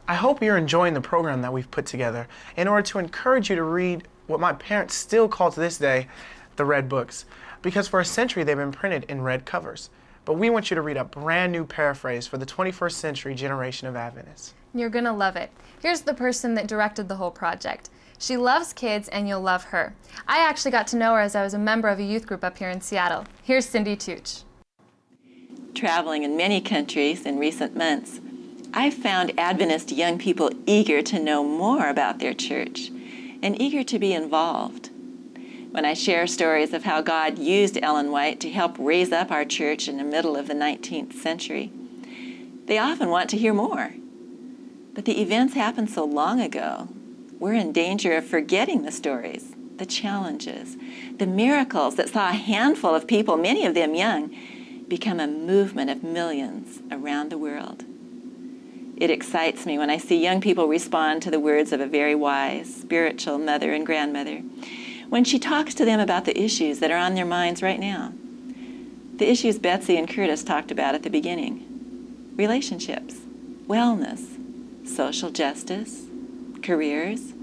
I hope you're enjoying the program that we've put together in order to encourage you to read what my parents still call to this day the red books, because for a century they've been printed in red covers. But we want you to read a brand new paraphrase for the 21st century generation of Adventists. You're gonna love it. Here's the person that directed the whole project. She loves kids and you'll love her. I actually got to know her as I was a member of a youth group up here in Seattle. Here's Cindy Tooch. Traveling in many countries in recent months, I've found Adventist young people eager to know more about their church and eager to be involved. When I share stories of how God used Ellen White to help raise up our church in the middle of the 19th century, they often want to hear more. But the events happened so long ago, we're in danger of forgetting the stories, the challenges, the miracles that saw a handful of people, many of them young, become a movement of millions around the world. It excites me when I see young people respond to the words of a very wise, spiritual mother and grandmother when she talks to them about the issues that are on their minds right now. The issues Betsy and Curtis talked about at the beginning: relationships, wellness, social justice, careers,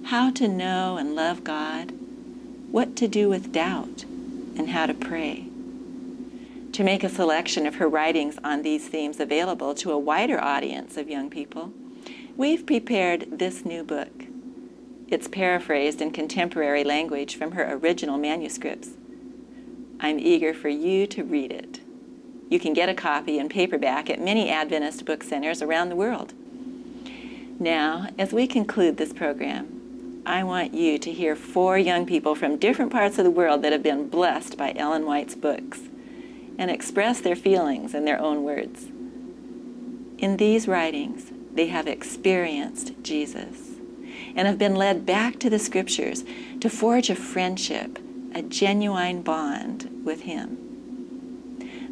how to know and love God, what to do with doubt, and how to pray. To make a selection of her writings on these themes available to a wider audience of young people, we've prepared this new book. It's paraphrased in contemporary language from her original manuscripts. I'm eager for you to read it. You can get a copy in paperback at many Adventist book centers around the world. Now, as we conclude this program, I want you to hear 4 young people from different parts of the world that have been blessed by Ellen White's books and express their feelings in their own words. In these writings, they have experienced Jesus and have been led back to the Scriptures to forge a friendship, a genuine bond with Him.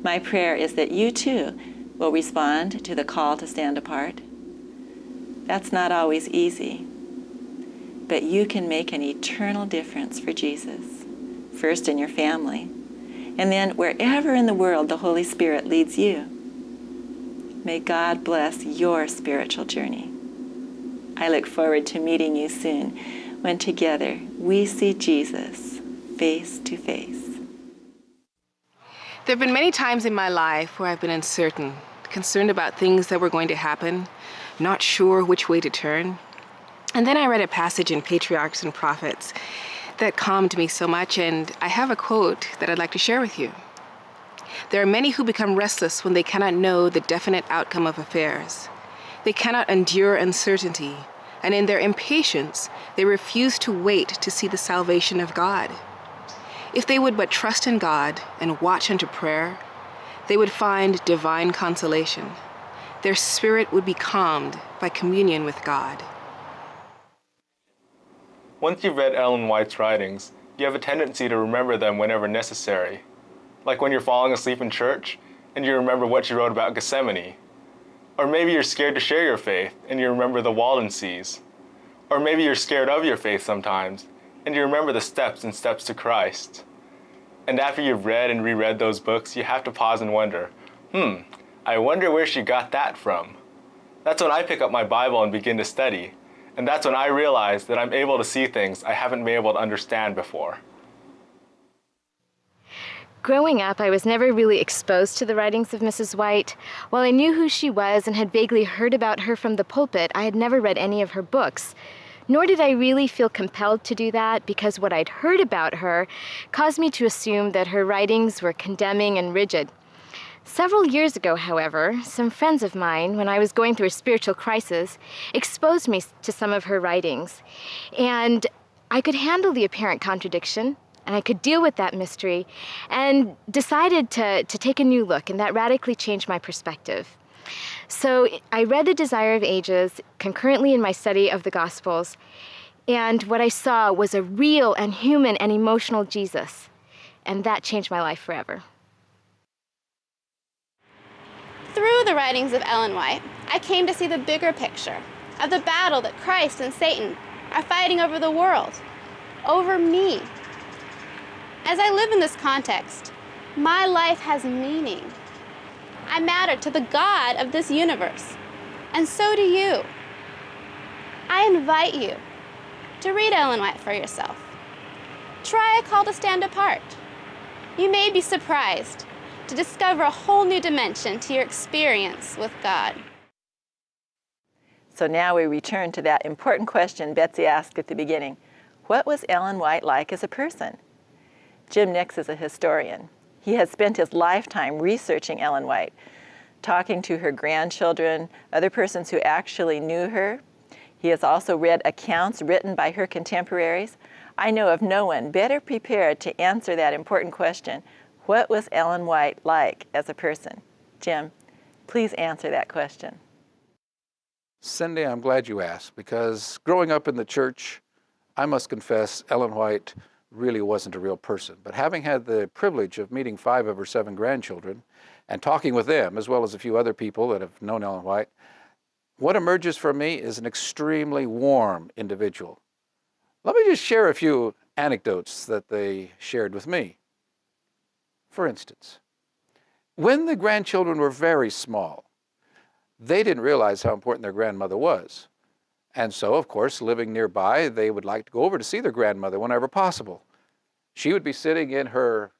My prayer is that you too will respond to the call to stand apart. That's not always easy, but you can make an eternal difference for Jesus, first in your family, and then wherever in the world the Holy Spirit leads you. May God bless your spiritual journey. I look forward to meeting you soon when together we see Jesus face to face. There have been many times in my life where I've been uncertain, concerned about things that were going to happen, not sure which way to turn. And then I read a passage in Patriarchs and Prophets that calmed me so much, and I have a quote that I'd like to share with you. There are many who become restless when they cannot know the definite outcome of affairs. They cannot endure uncertainty, and in their impatience, they refuse to wait to see the salvation of God. If they would but trust in God and watch unto prayer, they would find divine consolation. Their spirit would be calmed by communion with God. Once you've read Ellen White's writings, you have a tendency to remember them whenever necessary. Like when you're falling asleep in church and you remember what she wrote about Gethsemane. Or maybe you're scared to share your faith and you remember the Walden Seas. Or maybe you're scared of your faith sometimes and you remember the steps and steps to Christ. And after you've read and reread those books, you have to pause and wonder, I wonder where she got that from. That's when I pick up my Bible and begin to study. And that's when I realize that I'm able to see things I haven't been able to understand before. Growing up, I was never really exposed to the writings of Mrs. White. While I knew who she was and had vaguely heard about her from the pulpit, I had never read any of her books. Nor did I really feel compelled to do that, because what I'd heard about her caused me to assume that her writings were condemning and rigid. Several years ago, however, some friends of mine, when I was going through a spiritual crisis, exposed me to some of her writings. And I could handle the apparent contradiction, and I could deal with that mystery, and decided to take a new look, and that radically changed my perspective. So I read The Desire of Ages concurrently in my study of the Gospels, and what I saw was a real and human and emotional Jesus, and that changed my life forever. Through the writings of Ellen White, I came to see the bigger picture of the battle that Christ and Satan are fighting over the world, over me. As I live in this context, my life has meaning. I matter to the God of this universe. And so do you. I invite you to read Ellen White for yourself. Try A Call to Stand Apart. You may be surprised to discover a whole new dimension to your experience with God. So now we return to that important question Betsy asked at the beginning. What was Ellen White like as a person? Jim Nix is a historian. He has spent his lifetime researching Ellen White, talking to her grandchildren, other persons who actually knew her. He has also read accounts written by her contemporaries. I know of no one better prepared to answer that important question. What was Ellen White like as a person? Jim, please answer that question. Cindy, I'm glad you asked, because growing up in the church, I must confess Ellen White really wasn't a real person. But having had the privilege of meeting 5 of her 7 grandchildren and talking with them, as well as a few other people that have known Ellen White, what emerges for me is an extremely warm individual. Let me just share a few anecdotes that they shared with me. For instance, when the grandchildren were very small, they didn't realize how important their grandmother was. And so, of course, living nearby, they would like to go over to see their grandmother whenever possible. She would be sitting in her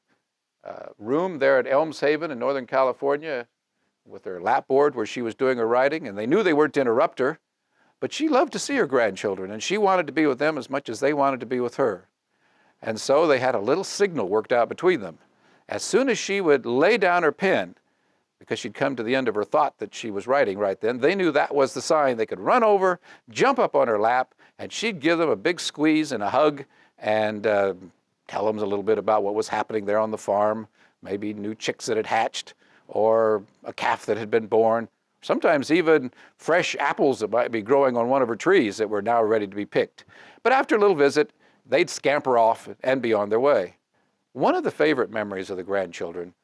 room there at Elms Haven in Northern California with her lapboard where she was doing her writing, and they knew they weren't to interrupt her, but she loved to see her grandchildren, and she wanted to be with them as much as they wanted to be with her. And so they had a little signal worked out between them. As soon as she would lay down her pen, because she'd come to the end of her thought that she was writing right then, they knew that was the sign. They could run over, jump up on her lap, and she'd give them a big squeeze and a hug and tell them a little bit about what was happening there on the farm, maybe new chicks that had hatched or a calf that had been born, sometimes even fresh apples that might be growing on one of her trees that were now ready to be picked. But after a little visit, they'd scamper off and be on their way. One of the favorite memories of the grandchildren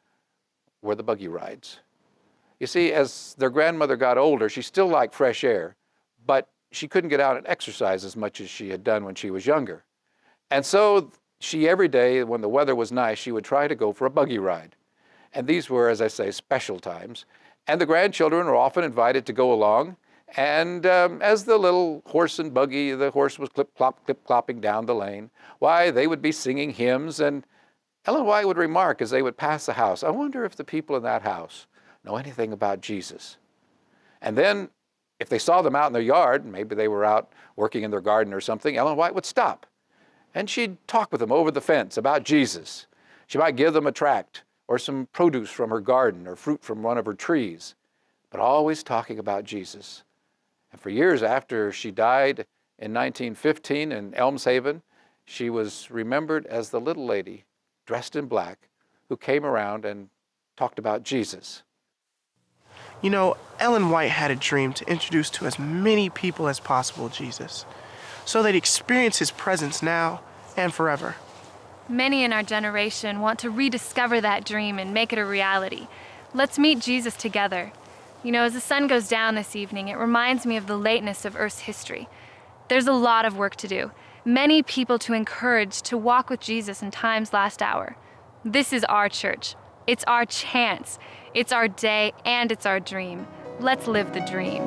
were the buggy rides. You see, as their grandmother got older, she still liked fresh air, but she couldn't get out and exercise as much as she had done when she was younger. And so she, every day, when the weather was nice, she would try to go for a buggy ride. And these were, as I say, special times. And the grandchildren were often invited to go along. And as the little horse and buggy, the horse was clip-clopping down the lane, why, they would be singing hymns. And Ellen White would remark as they would pass the house, I wonder if the people in that house know anything about Jesus. And then if they saw them out in their yard, maybe they were out working in their garden or something, Ellen White would stop. And she'd talk with them over the fence about Jesus. She might give them a tract or some produce from her garden or fruit from one of her trees, but always talking about Jesus. And for years after she died in 1915 in Elms Haven, she was remembered as the little lady dressed in black who came around and talked about Jesus. You know, Ellen White had a dream to introduce to as many people as possible Jesus, so they'd experience his presence now and forever. Many in our generation want to rediscover that dream and make it a reality. Let's meet Jesus together. You know, as the sun goes down this evening, it reminds me of the lateness of Earth's history. There's a lot of work to do, many people to encourage to walk with Jesus in time's last hour. This is our church. It's our chance. It's our day, and it's our dream. Let's live the dream.